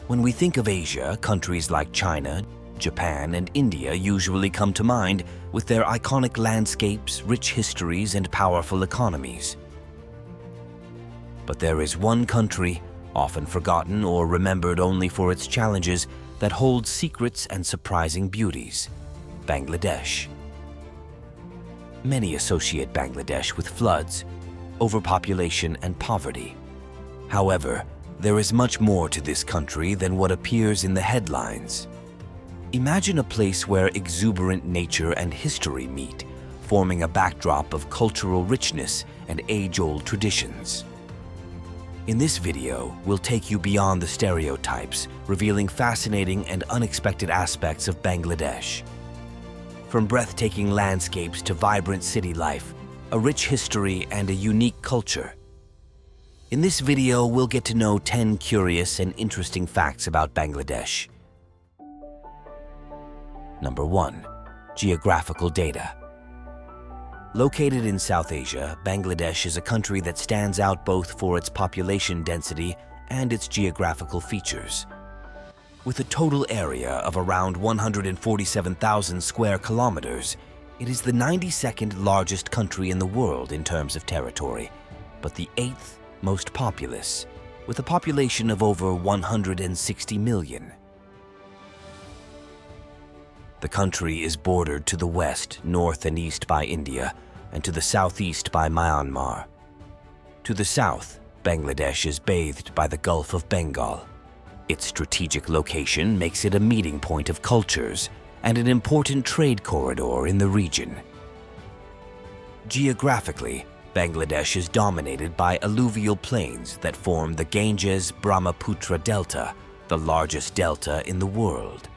When we think of Asia, countries like China, Japan, and India usually come to mind with their iconic landscapes, rich histories, and powerful economies. But there is one country, often forgotten or remembered only for its challenges, that holds secrets and surprising beauties: Bangladesh. Many associate Bangladesh with floods, overpopulation, and poverty. However, there is much more to this country than what appears in the headlines. Imagine a place where exuberant nature and history meet, forming a backdrop of cultural richness and age-old traditions. In this video, we'll take you beyond the stereotypes, revealing fascinating and unexpected aspects of Bangladesh. From breathtaking landscapes to vibrant city life, a rich history, and a unique culture. In this video, we'll get to know 10 curious and interesting facts about Bangladesh. Number 1. Geographical data. Located in South Asia, Bangladesh is a country that stands out both for its population density and its geographical features. With a total area of around 147,000 square kilometers, it is the 92nd largest country in the world in terms of territory, but the 8th most populous, with a population of over 160 million. The country is bordered to the west, north, and east by India, and to the southeast by Myanmar. To the south, Bangladesh is bathed by the Gulf of Bengal. Its strategic location makes it a meeting point of cultures and an important trade corridor in the region. Geographically, Bangladesh is dominated by alluvial plains that form the Ganges-Brahmaputra Delta, the largest delta in the world.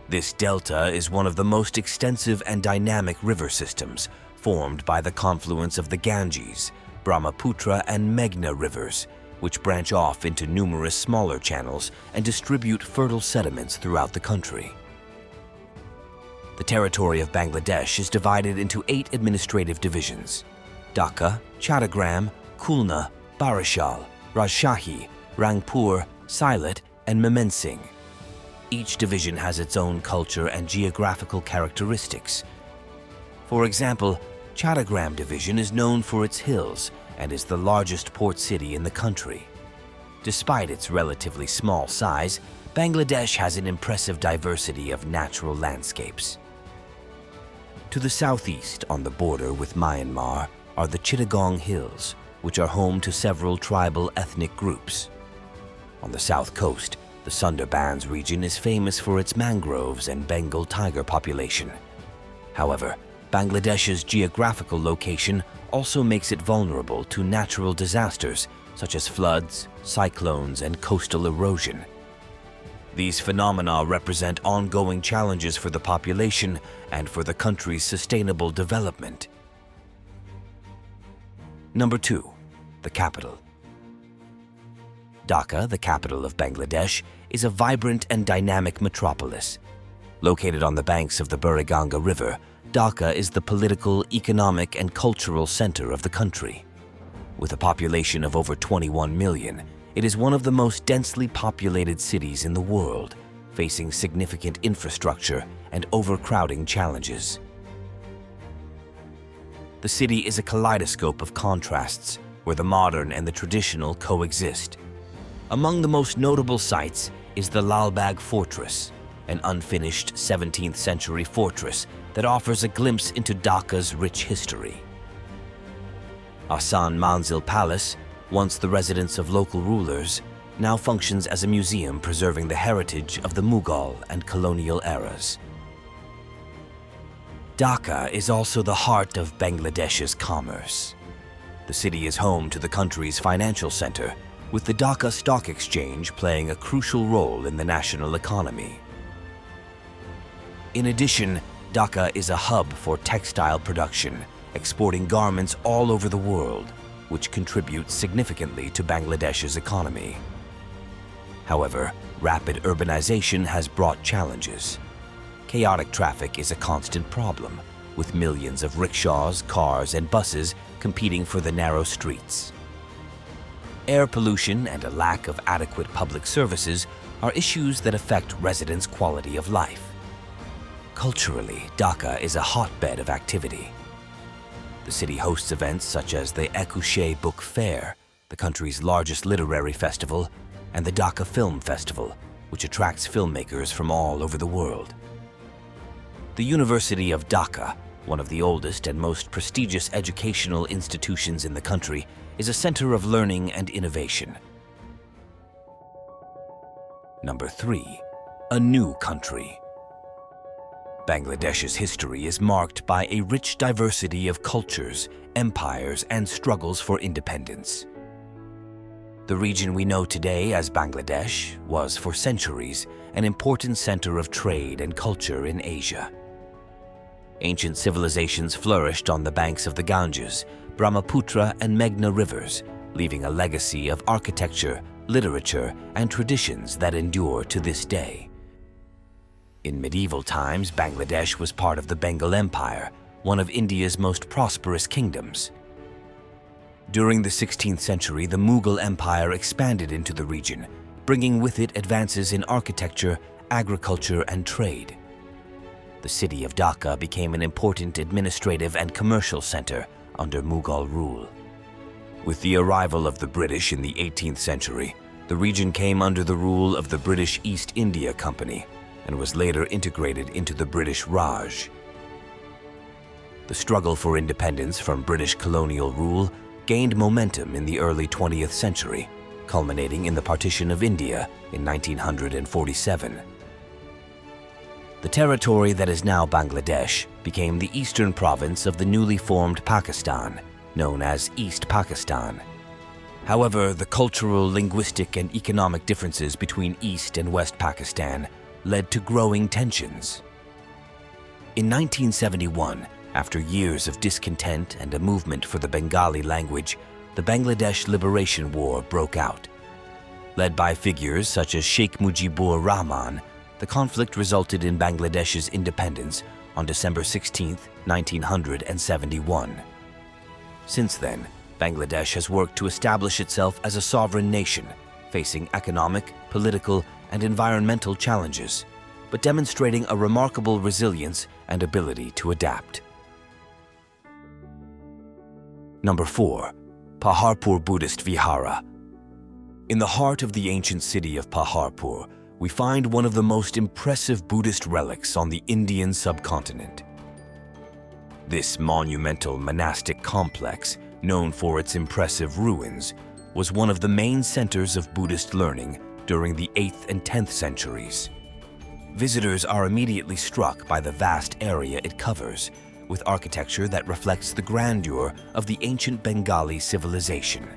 This delta is one of the most extensive and dynamic river systems, formed by the confluence of the Ganges, Brahmaputra, and Meghna rivers, which branch off into numerous smaller channels and distribute fertile sediments throughout the country. The territory of Bangladesh is divided into 8 administrative divisions: Dhaka, Chattogram, Khulna, Barishal, Rajshahi, Rangpur, Sylhet, and Mymensingh. Each division has its own culture and geographical characteristics. For example, Chattogram Division is known for its hills and is the largest port city in the country. Despite its relatively small size, Bangladesh has an impressive diversity of natural landscapes. To the southeast, on the border with Myanmar, are the Chittagong Hills, which are home to several tribal ethnic groups. On the south coast, the Sundarbans region is famous for its mangroves and Bengal tiger population. However, Bangladesh's geographical location also makes it vulnerable to natural disasters such as floods, cyclones, and coastal erosion. These phenomena represent ongoing challenges for the population and for the country's sustainable development. Number 2. The capital. Dhaka, the capital of Bangladesh, is a vibrant and dynamic metropolis. Located on the banks of the Buriganga River, Dhaka is the political, economic, and cultural center of the country. With a population of over 21 million, it is one of the most densely populated cities in the world, facing significant infrastructure and overcrowding challenges. The city is a kaleidoscope of contrasts, where the modern and the traditional coexist. Among the most notable sites is the Lal Bagh Fortress, an unfinished 17th century fortress that offers a glimpse into Dhaka's rich history. Ahsan Manzil Palace, once the residence of local rulers, now functions as a museum preserving the heritage of the Mughal and colonial eras. Dhaka is also the heart of Bangladesh's commerce. The city is home to the country's financial center, with the Dhaka Stock Exchange playing a crucial role in the national economy. In addition, Dhaka is a hub for textile production, exporting garments all over the world, which contributes significantly to Bangladesh's economy. However, rapid urbanization has brought challenges. Chaotic traffic is a constant problem, with millions of rickshaws, cars, and buses competing for the narrow streets. Air pollution and a lack of adequate public services are issues that affect residents' quality of life. Culturally, Dhaka is a hotbed of activity. The city hosts events such as the Ekushe Book Fair, the country's largest literary festival, and the Dhaka Film Festival, which attracts filmmakers from all over the world. The University of Dhaka, one of the oldest and most prestigious educational institutions in the country, is a center of learning and innovation. Number 3. A new country. Bangladesh's history is marked by a rich diversity of cultures, empires, and struggles for independence. The region we know today as Bangladesh was, for centuries, an important center of trade and culture in Asia. Ancient civilizations flourished on the banks of the Ganges, Brahmaputra, and Meghna rivers, leaving a legacy of architecture, literature, and traditions that endure to this day. In medieval times, Bangladesh was part of the Bengal Empire, one of India's most prosperous kingdoms. During the 16th century, the Mughal Empire expanded into the region, bringing with it advances in architecture, agriculture, and trade. The city of Dhaka became an important administrative and commercial center under Mughal rule. With the arrival of the British in the 18th century, the region came under the rule of the British East India Company and was later integrated into the British Raj. The struggle for independence from British colonial rule gained momentum in the early 20th century, culminating in the partition of India in 1947. The territory that is now Bangladesh became the eastern province of the newly formed Pakistan, known as East Pakistan. However, the cultural, linguistic, and economic differences between East and West Pakistan led to growing tensions. In 1971, after years of discontent and a movement for the Bengali language, the Bangladesh Liberation War broke out. Led by figures such as Sheikh Mujibur Rahman, the conflict resulted in Bangladesh's independence on December 16, 1971. Since then, Bangladesh has worked to establish itself as a sovereign nation, facing economic, political, and environmental challenges, but demonstrating a remarkable resilience and ability to adapt. Number 4. Paharpur Buddhist Vihara. In the heart of the ancient city of Paharpur, we find one of the most impressive Buddhist relics on the Indian subcontinent. This monumental monastic complex, known for its impressive ruins, was one of the main centers of Buddhist learning during the 8th and 10th centuries. Visitors are immediately struck by the vast area it covers, with architecture that reflects the grandeur of the ancient Bengali civilization.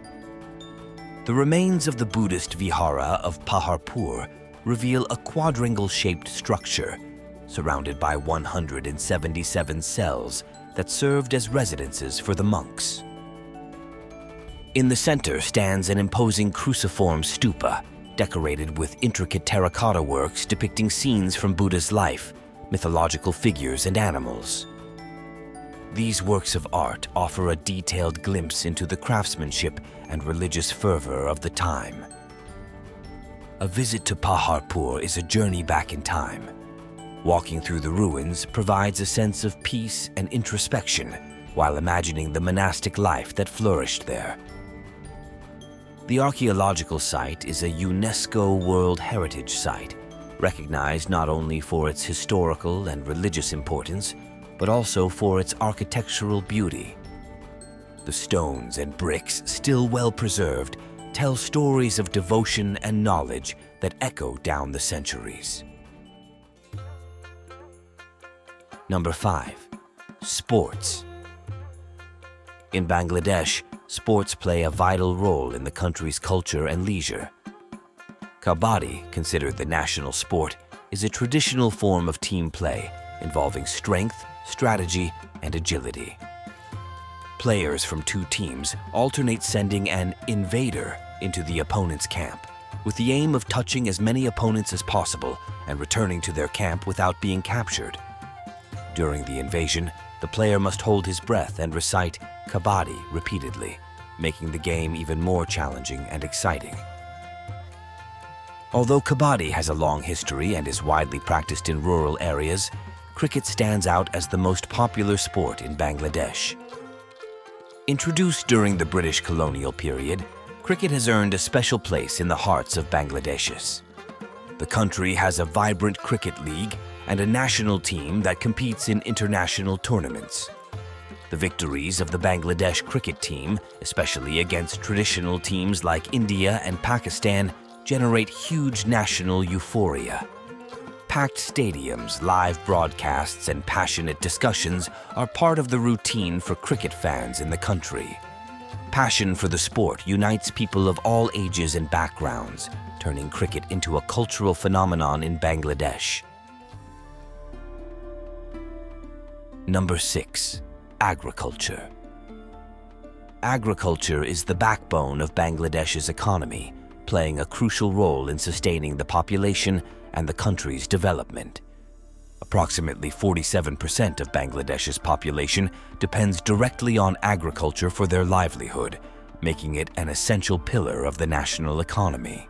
The remains of the Buddhist Vihara of Paharpur reveal a quadrangle-shaped structure surrounded by 177 cells that served as residences for the monks. In the center stands an imposing cruciform stupa, decorated with intricate terracotta works depicting scenes from Buddha's life, mythological figures, and animals. These works of art offer a detailed glimpse into the craftsmanship and religious fervor of the time. A visit to Paharpur is a journey back in time. Walking through the ruins provides a sense of peace and introspection while imagining the monastic life that flourished there. The archaeological site is a UNESCO World Heritage Site, recognized not only for its historical and religious importance, but also for its architectural beauty. The stones and bricks, still well preserved, tell stories of devotion and knowledge that echo down the centuries. Number 5. Sports. In Bangladesh, sports play a vital role in the country's culture and leisure. Kabaddi, considered the national sport, is a traditional form of team play involving strength, strategy, and agility. Players from two teams alternate sending an invader into the opponent's camp, with the aim of touching as many opponents as possible and returning to their camp without being captured. During the invasion, the player must hold his breath and recite Kabaddi repeatedly, making the game even more challenging and exciting. Although kabaddi has a long history and is widely practiced in rural areas, cricket stands out as the most popular sport in Bangladesh. Introduced during the British colonial period, cricket has earned a special place in the hearts of Bangladeshis. The country has a vibrant cricket league and a national team that competes in international tournaments. The victories of the Bangladesh cricket team, especially against traditional teams like India and Pakistan, generate huge national euphoria. Packed stadiums, live broadcasts, and passionate discussions are part of the routine for cricket fans in the country. Passion for the sport unites people of all ages and backgrounds, turning cricket into a cultural phenomenon in Bangladesh. Number 6. Agriculture. Agriculture is the backbone of Bangladesh's economy, playing a crucial role in sustaining the population and the country's development. Approximately 47% of Bangladesh's population depends directly on agriculture for their livelihood, making it an essential pillar of the national economy.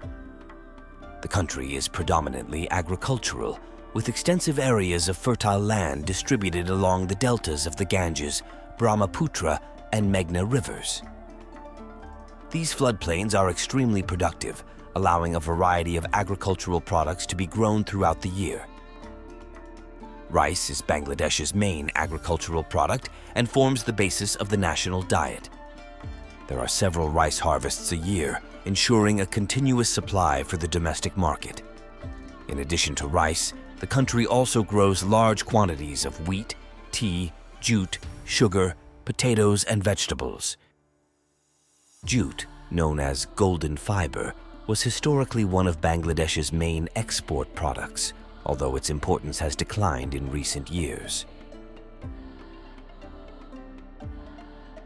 The country is predominantly agricultural, with extensive areas of fertile land distributed along the deltas of the Ganges, Brahmaputra, and Meghna rivers. These floodplains are extremely productive, allowing a variety of agricultural products to be grown throughout the year. Rice is Bangladesh's main agricultural product and forms the basis of the national diet. There are several rice harvests a year, ensuring a continuous supply for the domestic market. In addition to rice, the country also grows large quantities of wheat, tea, jute, sugar, potatoes, and vegetables. Jute, known as golden fiber, was historically one of Bangladesh's main export products, although its importance has declined in recent years.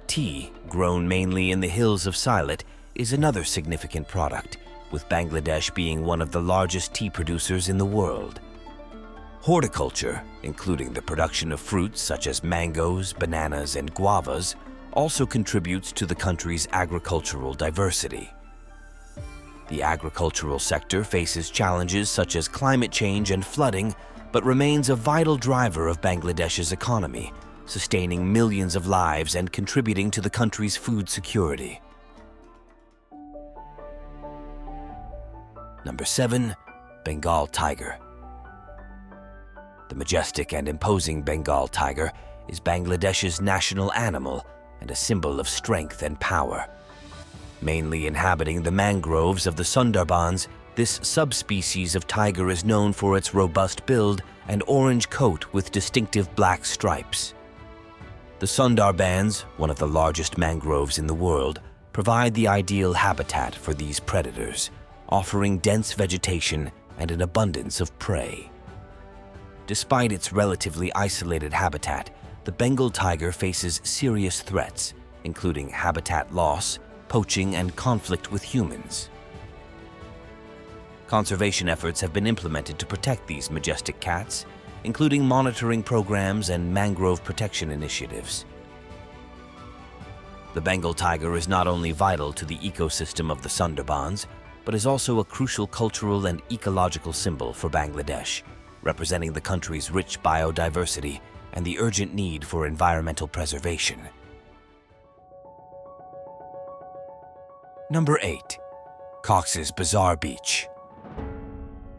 Tea, grown mainly in the hills of Sylhet, is another significant product, with Bangladesh being one of the largest tea producers in the world. Horticulture, including the production of fruits such as mangoes, bananas, and guavas, also contributes to the country's agricultural diversity. The agricultural sector faces challenges such as climate change and flooding, but remains a vital driver of Bangladesh's economy, sustaining millions of lives and contributing to the country's food security. Number 7. Bengal Tiger. The majestic and imposing Bengal tiger is Bangladesh's national animal and a symbol of strength and power. Mainly inhabiting the mangroves of the Sundarbans, this subspecies of tiger is known for its robust build and orange coat with distinctive black stripes. The Sundarbans, one of the largest mangroves in the world, provide the ideal habitat for these predators, offering dense vegetation and an abundance of prey. Despite its relatively isolated habitat, the Bengal tiger faces serious threats, including habitat loss, poaching, and conflict with humans. Conservation efforts have been implemented to protect these majestic cats, including monitoring programs and mangrove protection initiatives. The Bengal tiger is not only vital to the ecosystem of the Sundarbans, but is also a crucial cultural and ecological symbol for Bangladesh, representing the country's rich biodiversity and the urgent need for environmental preservation. Number 8. Cox's Bazar Beach.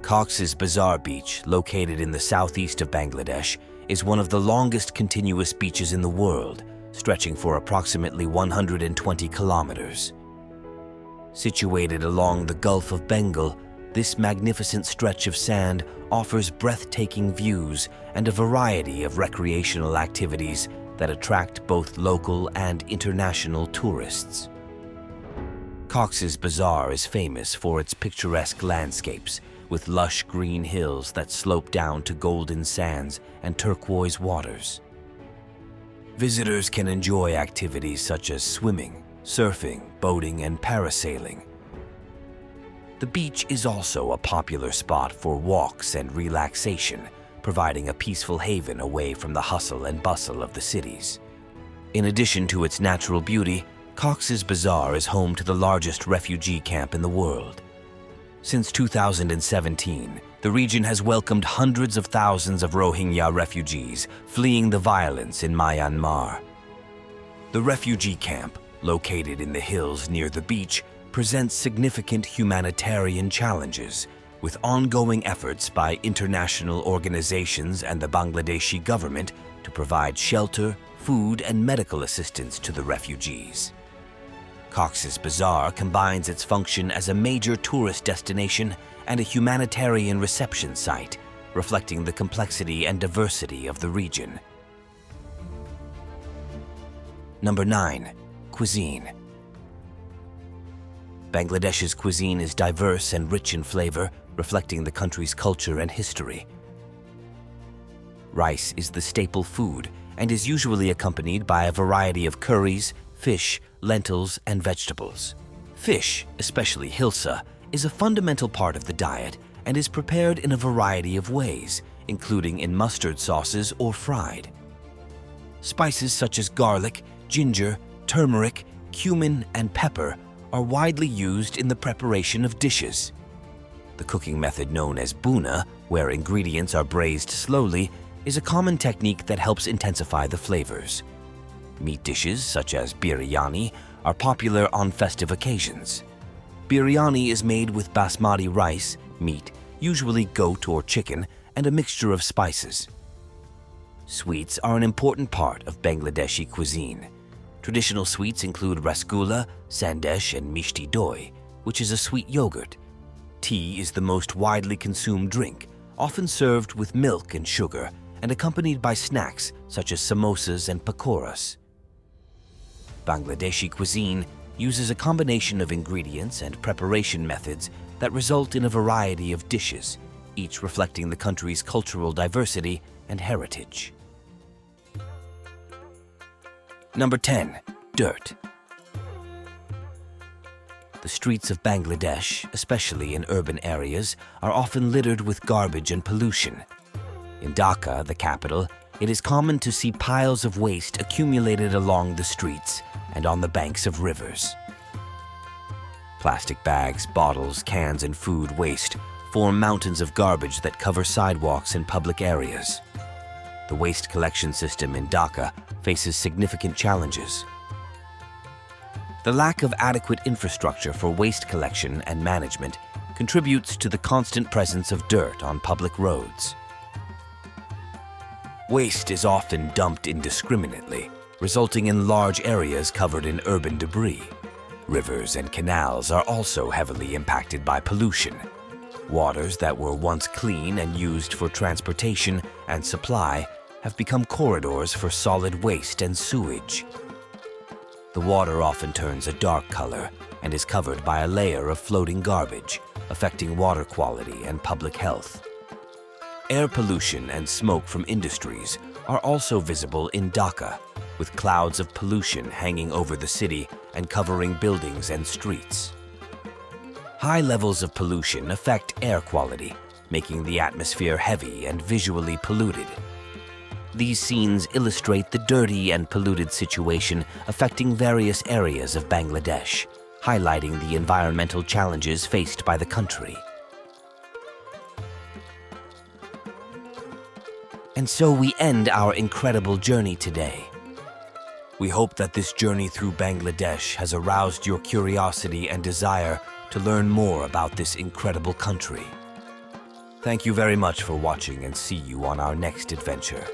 Cox's Bazar Beach, located in the southeast of Bangladesh, is one of the longest continuous beaches in the world, stretching for approximately 120 kilometers. Situated along the Gulf of Bengal, this magnificent stretch of sand offers breathtaking views and a variety of recreational activities that attract both local and international tourists. Cox's Bazar is famous for its picturesque landscapes, with lush green hills that slope down to golden sands and turquoise waters. Visitors can enjoy activities such as swimming, surfing, boating, and parasailing. The beach is also a popular spot for walks and relaxation, providing a peaceful haven away from the hustle and bustle of the cities. In addition to its natural beauty, Cox's Bazar is home to the largest refugee camp in the world. Since 2017, the region has welcomed hundreds of thousands of Rohingya refugees fleeing the violence in Myanmar. The refugee camp, located in the hills near the beach, presents significant humanitarian challenges, with ongoing efforts by international organizations and the Bangladeshi government to provide shelter, food, and medical assistance to the refugees. Cox's Bazar combines its function as a major tourist destination and a humanitarian reception site, reflecting the complexity and diversity of the region. Number 9. Cuisine. Bangladesh's cuisine is diverse and rich in flavor, reflecting the country's culture and history. Rice is the staple food and is usually accompanied by a variety of curries, fish, lentils, and vegetables. Fish, especially hilsa, is a fundamental part of the diet and is prepared in a variety of ways, including in mustard sauces or fried. Spices such as garlic, ginger, turmeric, cumin, and pepper are widely used in the preparation of dishes. The cooking method known as buna, where ingredients are braised slowly, is a common technique that helps intensify the flavors. Meat dishes such as biryani are popular on festive occasions. Biryani is made with basmati rice, meat, usually goat or chicken, and a mixture of spices. Sweets are an important part of Bangladeshi cuisine. Traditional sweets include rasgulla, sandesh, and mishti doi, which is a sweet yogurt. Tea is the most widely consumed drink, often served with milk and sugar, and accompanied by snacks such as samosas and pakoras. Bangladeshi cuisine uses a combination of ingredients and preparation methods that result in a variety of dishes, each reflecting the country's cultural diversity and heritage. Number 10. Dirt. The streets of Bangladesh, especially in urban areas, are often littered with garbage and pollution. In Dhaka, the capital, it is common to see piles of waste accumulated along the streets and on the banks of rivers. Plastic bags, bottles, cans, and food waste form mountains of garbage that cover sidewalks and public areas. The waste collection system in Dhaka faces significant challenges. The lack of adequate infrastructure for waste collection and management contributes to the constant presence of dirt on public roads. Waste is often dumped indiscriminately, resulting in large areas covered in urban debris. Rivers and canals are also heavily impacted by pollution. Waters that were once clean and used for transportation and supply have become corridors for solid waste and sewage. The water often turns a dark color and is covered by a layer of floating garbage, affecting water quality and public health. Air pollution and smoke from industries are also visible in Dhaka, with clouds of pollution hanging over the city and covering buildings and streets. High levels of pollution affect air quality, making the atmosphere heavy and visually polluted. These scenes illustrate the dirty and polluted situation affecting various areas of Bangladesh, highlighting the environmental challenges faced by the country. And so we end our incredible journey today. We hope that this journey through Bangladesh has aroused your curiosity and desire to learn more about this incredible country. Thank you very much for watching, and see you on our next adventure.